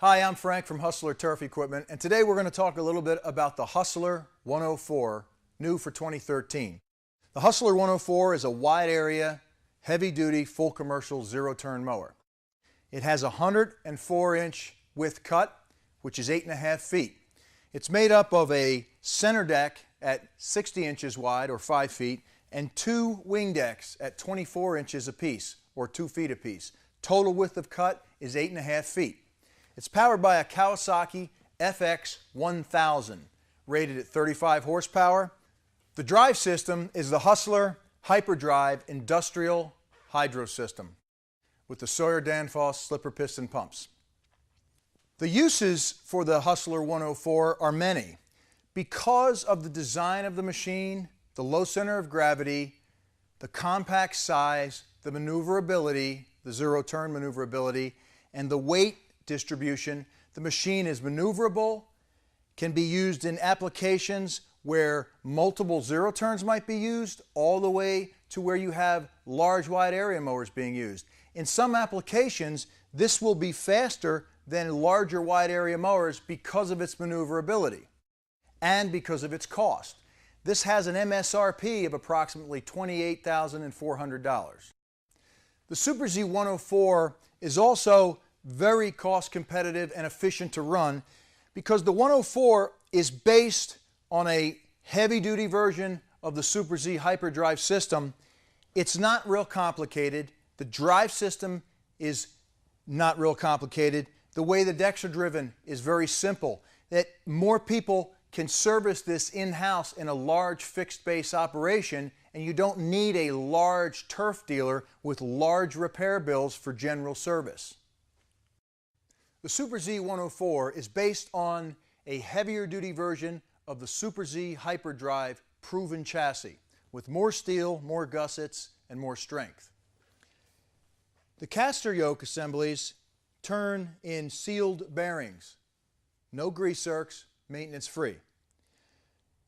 Hi, I'm Frank from Hustler Turf Equipment, and today we're going to talk a little bit about the Hustler 104, new for 2013. The Hustler 104 is a wide area, heavy-duty, full commercial zero-turn mower. It has a 104-inch width cut, which is 8.5 feet. It's made up of a center deck at 60 inches wide, or 5 feet, and two wing decks at 24 inches apiece, or 2 feet apiece. Total width of cut is 8.5 feet. It's powered by a Kawasaki FX1000, rated at 35 horsepower. The drive system is the Hustler Hyperdrive Industrial Hydro System with the Sawyer-Danfoss slipper piston pumps. The uses for the Hustler 104 are many. Because of the design of the machine, the low center of gravity, the compact size, the maneuverability, the zero-turn maneuverability, and the weight distribution, the machine is maneuverable, can be used in applications where multiple zero turns might be used, all the way to where you have large wide area mowers being used. In some applications, this will be faster than larger wide area mowers because of its maneuverability and because of its cost. This has an MSRP of approximately $28,400. The Super Z 104 is also very cost competitive and efficient to run because the 104 is based on a heavy duty version of the Super Z Hyperdrive system. It's not real complicated. The drive system is not real complicated. The way the decks are driven is very simple. That more people can service this in-house in a large fixed base operation, and you don't need a large turf dealer with large repair bills for general service. The Super Z 104 is based on a heavier duty version of the Super Z Hyperdrive proven chassis with more steel, more gussets, and more strength. The caster yoke assemblies turn in sealed bearings. No grease zerks, maintenance free.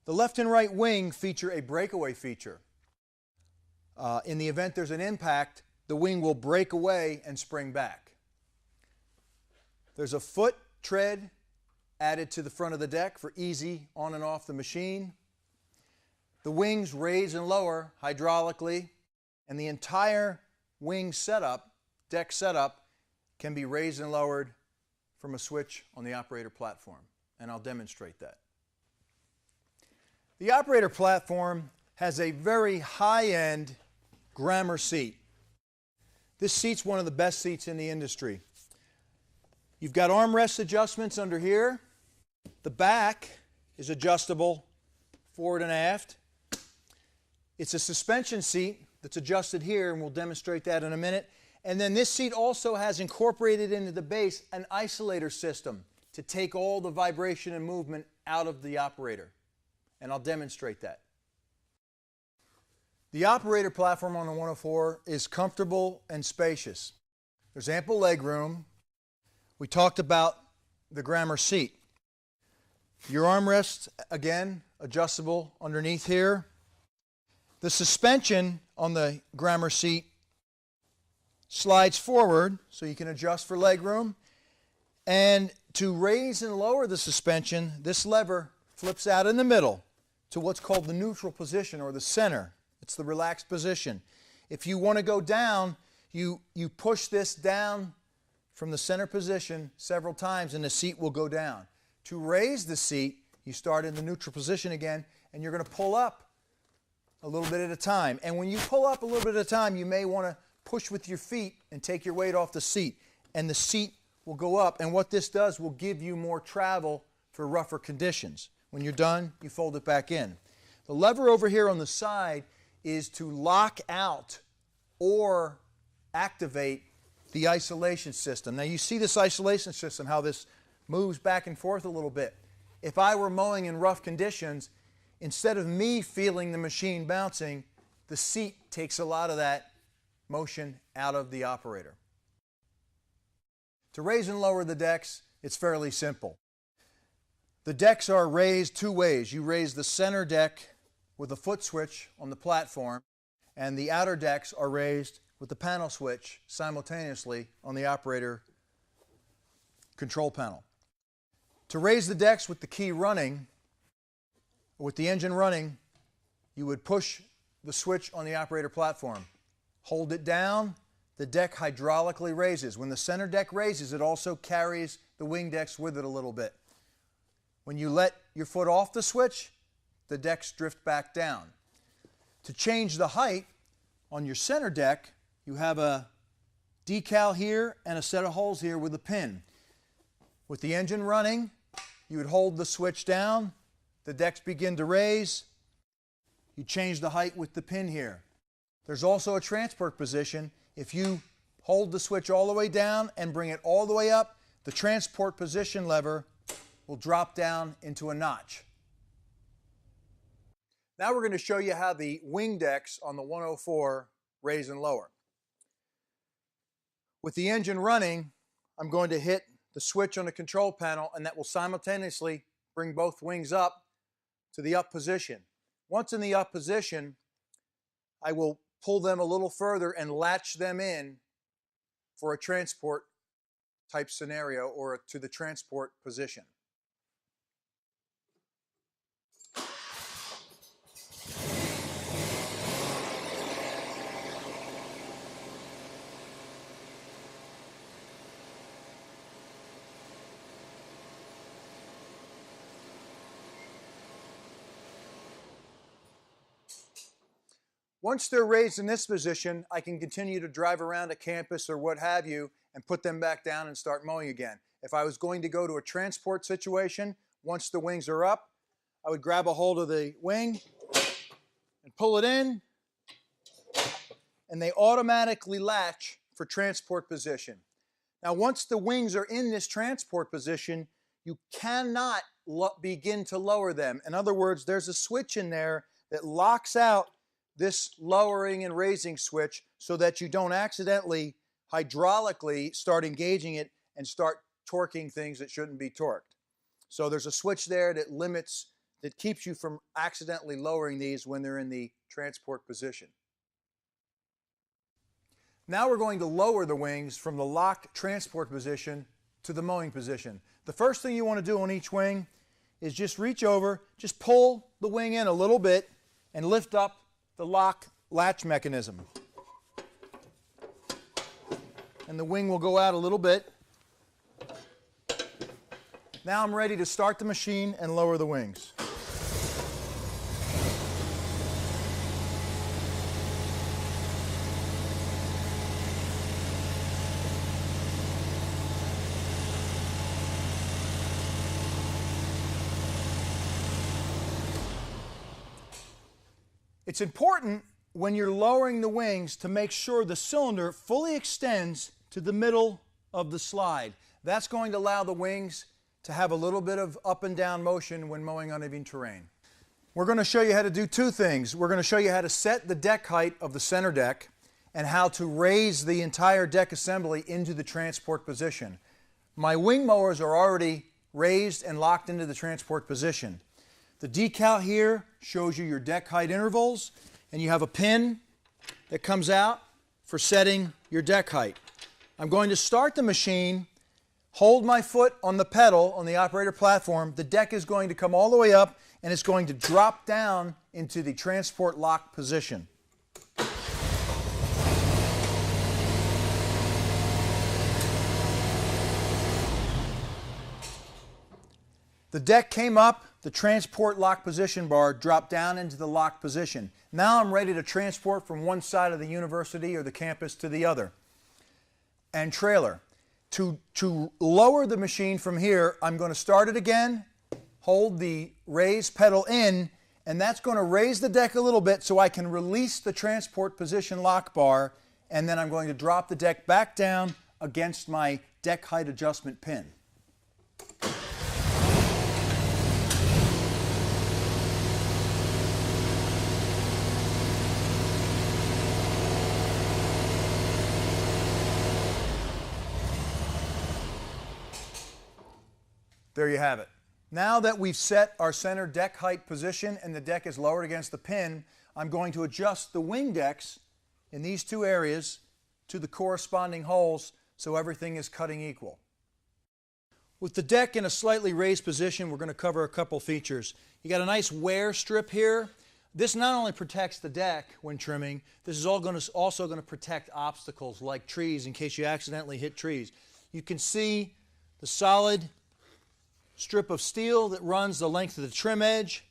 The left and right wing feature a breakaway feature. In the event there's an impact, the wing will break away and spring back. There's a foot tread added to the front of the deck for easy on and off the machine. The wings raise and lower hydraulically, and the entire wing setup, deck setup, can be raised and lowered from a switch on the operator platform, and I'll demonstrate that. The operator platform has a very high-end Grammer seat. This seat's one of the best seats in the industry. You've got armrest adjustments under here. The back is adjustable forward and aft. It's a suspension seat that's adjusted here, and we'll demonstrate that in a minute. And then this seat also has incorporated into the base an isolator system to take all the vibration and movement out of the operator. And I'll demonstrate that. The operator platform on the 104 is comfortable and spacious. There's ample leg room. We talked about the Grammer seat. Your armrest, again, adjustable underneath here. The suspension on the Grammer seat slides forward so you can adjust for leg room. And to raise and lower the suspension, this lever flips out in the middle to what's called the neutral position, or the center. It's the relaxed position. If you want to go down, you push this down from the center position several times and the seat will go down. To raise the seat, you start in the neutral position again, and you're going to pull up a little bit at a time. And when you pull up a little bit at a time, you may want to push with your feet and take your weight off the seat, and the seat will go up. And what this does will give you more travel for rougher conditions. When you're done, you fold it back in. The lever over here on the side is to lock out or activate the isolation system. Now you see this isolation system, how this moves back and forth a little bit. If I were mowing in rough conditions, instead of me feeling the machine bouncing, the seat takes a lot of that motion out of the operator. To raise and lower the decks, it's fairly simple. The decks are raised two ways. You raise the center deck with a foot switch on the platform, and the outer decks are raised with the panel switch simultaneously on the operator control panel. To raise the decks with the key running, with the engine running, you would push the switch on the operator platform. Hold it down, the deck hydraulically raises. When the center deck raises, it also carries the wing decks with it a little bit. When you let your foot off the switch, the decks drift back down. To change the height on your center deck, you have a decal here and a set of holes here with a pin. With the engine running, you would hold the switch down, the decks begin to raise, you change the height with the pin here. There's also a transport position. If you hold the switch all the way down and bring it all the way up, the transport position lever will drop down into a notch. Now we're going to show you how the wing decks on the 104 raise and lower. With the engine running, I'm going to hit the switch on the control panel, and that will simultaneously bring both wings up to the up position. Once in the up position, I will pull them a little further and latch them in for a transport type scenario, or to the transport position. Once they're raised in this position, I can continue to drive around a campus or what have you and put them back down and start mowing again. If I was going to go to a transport situation, once the wings are up, I would grab a hold of the wing and pull it in, and they automatically latch for transport position. Now, once the wings are in this transport position, you cannot begin to lower them. In other words, there's a switch in there that locks out this lowering and raising switch so that you don't accidentally hydraulically start engaging it and start torquing things that shouldn't be torqued. So there's a switch there that limits, that keeps you from accidentally lowering these when they're in the transport position. Now we're going to lower the wings from the locked transport position to the mowing position. The first thing you want to do on each wing is just reach over, just pull the wing in a little bit and lift up the lock latch mechanism. And the wing will go out a little bit. Now I'm ready to start the machine and lower the wings. It's important when you're lowering the wings to make sure the cylinder fully extends to the middle of the slide. That's going to allow the wings to have a little bit of up and down motion when mowing uneven terrain. We're going to show you how to do two things. We're going to show you how to set the deck height of the center deck and how to raise the entire deck assembly into the transport position. My wing mowers are already raised and locked into the transport position. The decal here shows you your deck height intervals, and you have a pin that comes out for setting your deck height. I'm going to start the machine, hold my foot on the pedal on the operator platform. The deck is going to come all the way up, and it's going to drop down into the transport lock position. The deck came up, the transport lock position bar dropped down into the lock position. Now I'm ready to transport from one side of the university or the campus to the other. And trailer. To lower the machine from here, I'm going to start it again, hold the raise pedal in, and that's going to raise the deck a little bit so I can release the transport position lock bar, and then I'm going to drop the deck back down against my deck height adjustment pin. There you have it. Now that we've set our center deck height position and the deck is lowered against the pin, I'm going to adjust the wing decks in these two areas to the corresponding holes so everything is cutting equal. With the deck in a slightly raised position, we're going to cover a couple features. You got a nice wear strip here. This not only protects the deck when trimming, this is also going to protect obstacles like trees in case you accidentally hit trees. You can see the solid strip of steel that runs the length of the trim edge,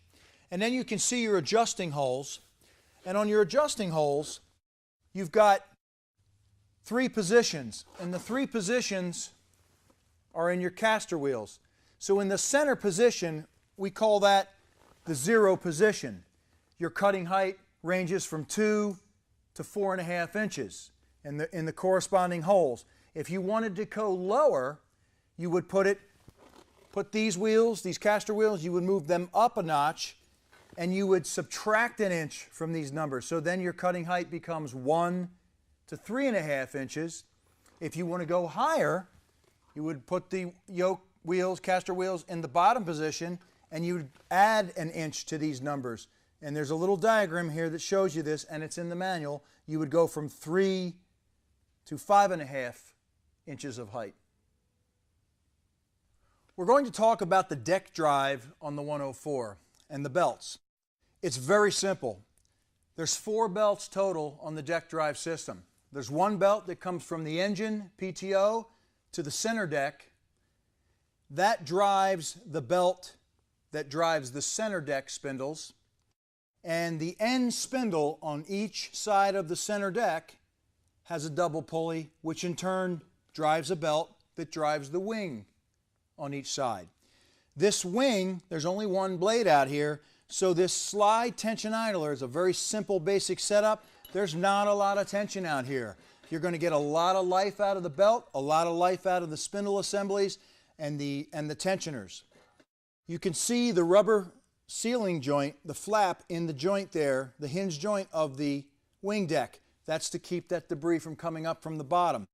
and then you can see your adjusting holes. And on your adjusting holes, you've got 3 positions, and the 3 positions are in your caster wheels. So in the center position, we call that the 0 position. Your cutting height ranges from 2 to 4.5 inches in the corresponding holes. If you wanted to go lower, you would put these wheels, these caster wheels, you would move them up a notch, and you would subtract an inch from these numbers. So then your cutting height becomes 1 to 3.5 inches. If you want to go higher, you would put the yoke wheels, caster wheels, in the bottom position, and you would add an inch to these numbers. And there's a little diagram here that shows you this, and it's in the manual. You would go from 3 to 5.5 inches of height. We're going to talk about the deck drive on the 104 and the belts. It's very simple. There's 4 belts total on the deck drive system. There's 1 belt that comes from the engine, PTO, to the center deck. That drives the belt that drives the center deck spindles. And the end spindle on each side of the center deck has a double pulley, which in turn drives a belt that drives the wing on each side. This wing, there's only 1 blade out here, so this slide tension idler is a very simple basic setup. There's not a lot of tension out here. You're going to get a lot of life out of the belt, a lot of life out of the spindle assemblies and the tensioners. You can see the rubber sealing joint, the flap in the joint there, the hinge joint of the wing deck. That's to keep that debris from coming up from the bottom.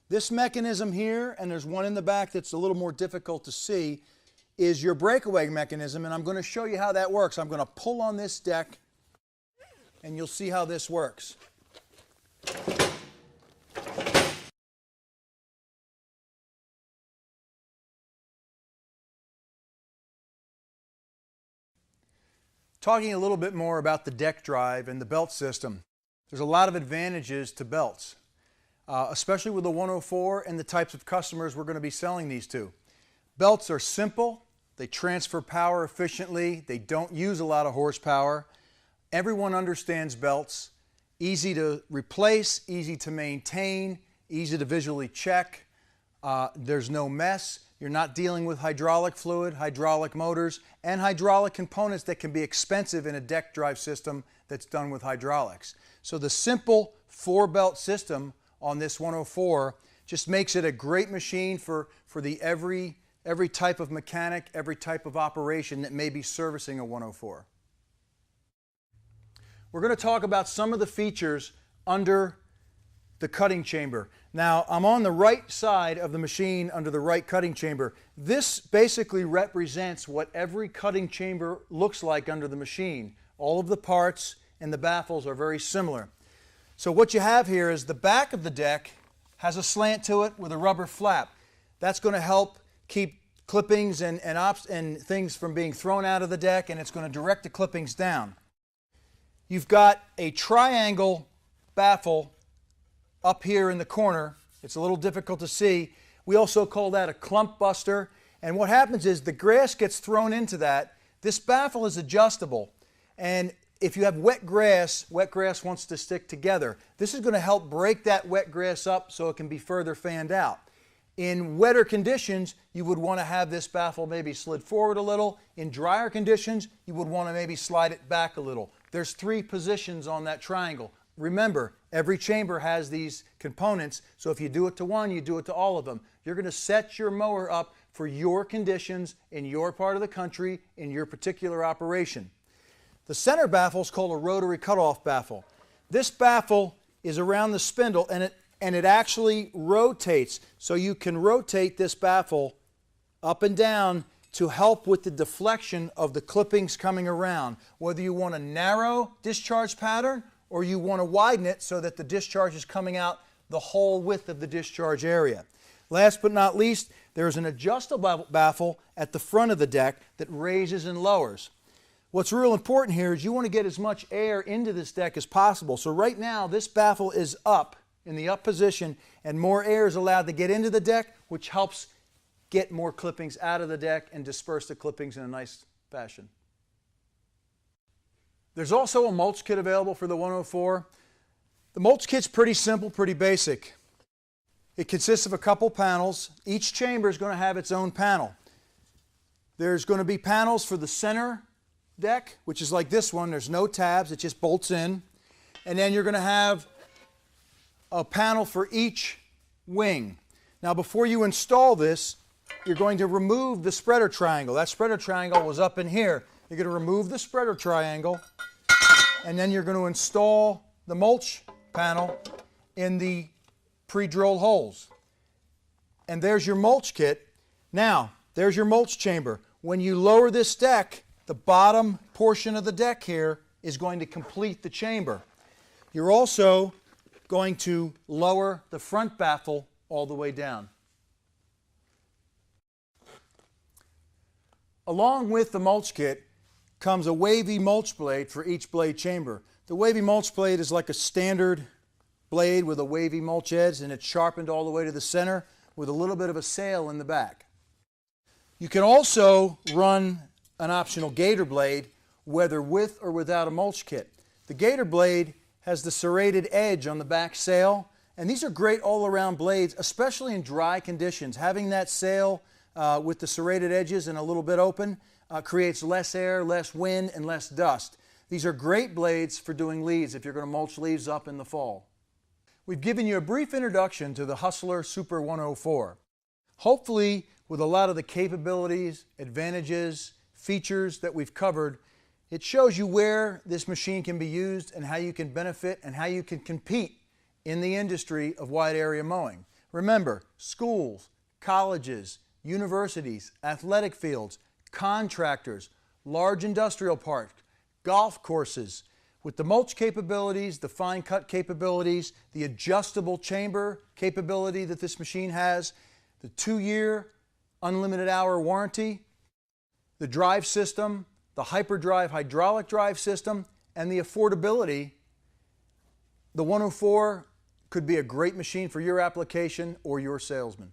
This mechanism here, and there's one in the back that's a little more difficult to see, is your breakaway mechanism, and I'm going to show you how that works. I'm going to pull on this deck, and you'll see how this works. Talking a little bit more about the deck drive and the belt system, there's a lot of advantages to belts, especially with the 104 and the types of customers we're going to be selling these to. Belts are simple, they transfer power efficiently, they don't use a lot of horsepower. Everyone understands belts, easy to replace, easy to maintain, easy to visually check. There's no mess. You're not dealing with hydraulic fluid, hydraulic motors, and hydraulic components that can be expensive in a deck drive system that's done with hydraulics. So the simple 4-belt system on this 104 just makes it a great machine for every type of mechanic, every type of operation that may be servicing a 104. We're going to talk about some of the features under the cutting chamber. Now, I'm on the right side of the machine under the right cutting chamber. This basically represents what every cutting chamber looks like under the machine. All of the parts and the baffles are very similar. So what you have here is the back of the deck has a slant to it with a rubber flap. That's going to help keep clippings and things from being thrown out of the deck, and it's going to direct the clippings down. You've got a triangle baffle up here in the corner. It's a little difficult to see. We also call that a clump buster. And what happens is the grass gets thrown into that. This baffle is adjustable. And if you have wet grass wants to stick together. This is going to help break that wet grass up so it can be further fanned out. In wetter conditions, you would want to have this baffle maybe slid forward a little. In drier conditions, you would want to maybe slide it back a little. There's 3 positions on that triangle. Remember, every chamber has these components, so if you do it to one, you do it to all of them. You're going to set your mower up for your conditions in your part of the country, in your particular operation. The center baffle is called a rotary cutoff baffle. This baffle is around the spindle, and it actually rotates. So you can rotate this baffle up and down to help with the deflection of the clippings coming around. Whether you want a narrow discharge pattern or you want to widen it so that the discharge is coming out the whole width of the discharge area. Last but not least, there's an adjustable baffle at the front of the deck that raises and lowers. What's real important here is you want to get as much air into this deck as possible. So right now, this baffle is up in the up position, and more air is allowed to get into the deck, which helps get more clippings out of the deck and disperse the clippings in a nice fashion. There's also a mulch kit available for the 104. The mulch kit's pretty simple, pretty basic. It consists of a couple panels. Each chamber is going to have its own panel. There's going to be panels for the center deck, which is like this one. There's no tabs, it just bolts in. And then you're going to have a panel for each wing. Now before you install this, you're going to remove the spreader triangle. That spreader triangle was up in here. You're going to remove the spreader triangle, and then you're going to install the mulch panel in the pre-drilled holes. And there's your mulch kit. Now, there's your mulch chamber. When you lower this deck, the bottom portion of the deck here is going to complete the chamber. You're also going to lower the front baffle all the way down. Along with the mulch kit comes a wavy mulch blade for each blade chamber. The wavy mulch blade is like a standard blade with a wavy mulch edge, and it's sharpened all the way to the center with a little bit of a sail in the back. You can also run an optional gator blade, whether with or without a mulch kit. The gator blade has the serrated edge on the back sail, and these are great all-around blades, especially in dry conditions. Having that sail with the serrated edges and a little bit open creates less air, less wind, and less dust. These are great blades for doing leaves if you're going to mulch leaves up in the fall. We've given you a brief introduction to the Hustler Super 104. Hopefully, with a lot of the capabilities, advantages, features that we've covered, it shows you where this machine can be used and how you can benefit and how you can compete in the industry of wide area mowing. Remember, schools, colleges, universities, athletic fields, contractors, large industrial parks, golf courses. With the mulch capabilities, the fine cut capabilities, the adjustable chamber capability that this machine has, the 2-year unlimited hour warranty, the drive system, the hyperdrive hydraulic drive system, and the affordability, the 104 could be a great machine for your application or your salesman.